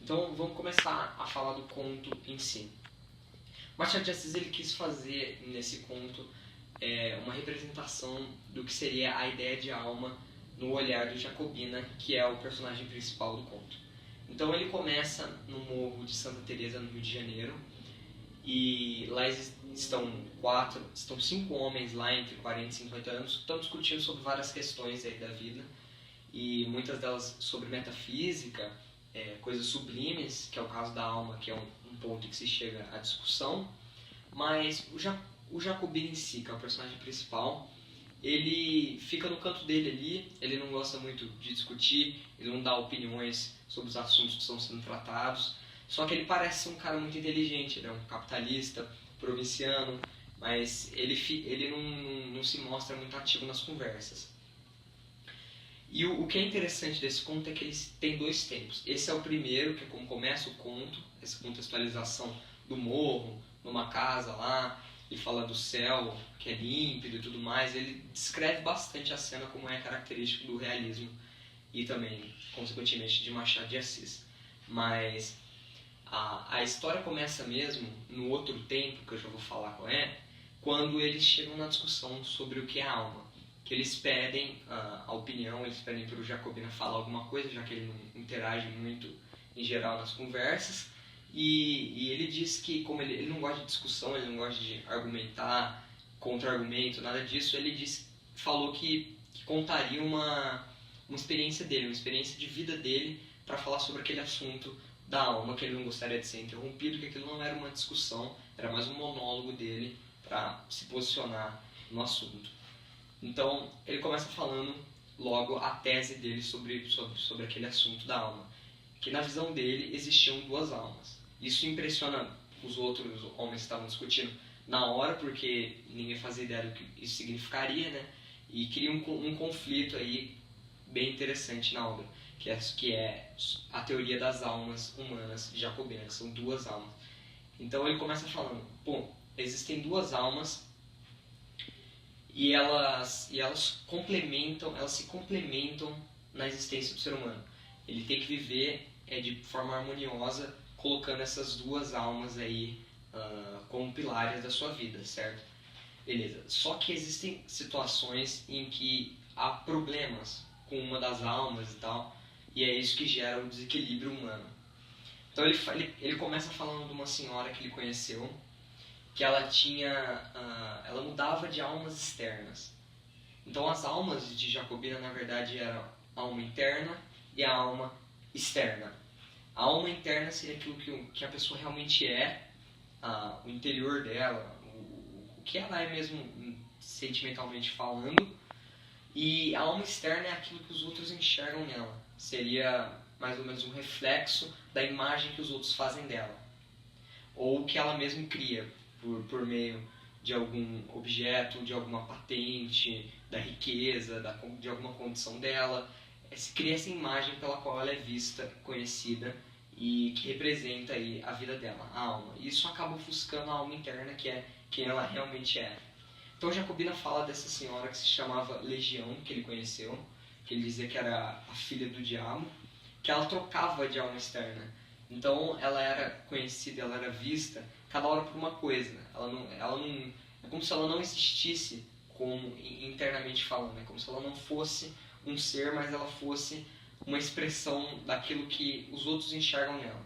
Então vamos começar a falar do conto em si. Machado de Assis ele quis fazer nesse conto uma representação do que seria a ideia de alma no olhar do Jacobina, que é o personagem principal do conto. Então ele começa no Morro de Santa Teresa, no Rio de Janeiro, e lá estão 5 homens lá entre 40 e 50 anos que estão discutindo sobre várias questões aí da vida, e muitas delas sobre metafísica, coisas sublimes, que é o caso da alma, que é um ponto que se chega à discussão. Mas o Jacobina em si, que é o personagem principal, ele fica no canto dele ali, ele não gosta muito de discutir, ele não dá opiniões sobre os assuntos que estão sendo tratados, só que ele parece ser um cara muito inteligente, ele é um capitalista, provinciano, mas ele não se mostra muito ativo nas conversas. E o que é interessante desse conto é que ele tem 2 tempos. Esse é o primeiro, que é como começa o conto, essa contextualização do morro, numa casa lá, e fala do céu, que é límpido e tudo mais. Ele descreve bastante a cena, como é característico do realismo e também, consequentemente, de Machado de Assis. Mas a história começa mesmo no outro tempo, que eu já vou falar qual é, quando eles chegam na discussão sobre o que é alma. Que eles pedem a opinião, eles pedem para o Jacobina falar alguma coisa, já que ele não interage muito em geral nas conversas, e ele diz que, como ele não gosta de discussão, ele não gosta de argumentar, contra-argumento, nada disso, ele falou que contaria uma experiência dele, uma experiência de vida dele, para falar sobre aquele assunto da alma, que ele não gostaria de ser interrompido, que aquilo não era uma discussão, era mais um monólogo dele para se posicionar no assunto. Então, ele começa falando logo a tese dele sobre aquele assunto da alma. Que na visão dele existiam 2 almas. Isso impressiona os outros homens que estavam discutindo na hora, porque ninguém fazia ideia do que isso significaria, né? E cria um conflito aí bem interessante na obra, que é a teoria das almas humanas de Jacobina, que são 2 almas. Então ele começa falando, existem 2 almas e elas se complementam na existência do ser humano. Ele tem que viver de forma harmoniosa, colocando essas 2 almas aí como pilares da sua vida, certo? Beleza. Só que existem situações em que há problemas com uma das almas e tal, e é isso que gera o desequilíbrio humano. Então ele começa falando de uma senhora que ele conheceu, que ela ela mudava de almas externas. Então as almas de Jacobina, na verdade, eram a alma interna e a alma externa. A alma interna seria aquilo que a pessoa realmente é, o interior dela, o que ela é mesmo sentimentalmente falando, e a alma externa é aquilo que os outros enxergam nela. Seria mais ou menos um reflexo da imagem que os outros fazem dela, ou que ela mesma cria por meio de algum objeto, de alguma patente, da riqueza, de alguma condição dela. Se cria essa imagem pela qual ela é vista, conhecida e que representa aí a vida dela, a alma. E isso acaba ofuscando a alma interna, que é quem ela realmente é. Então Jacobina fala dessa senhora que se chamava Legião, que ele conheceu, que ele dizia que era a filha do diabo, que ela trocava de alma externa. Então ela era conhecida, ela era vista cada hora por uma coisa. É como se ela não existisse como internamente falando, é como se ela não fosse um ser, mas ela fosse uma expressão daquilo que os outros enxergam nela.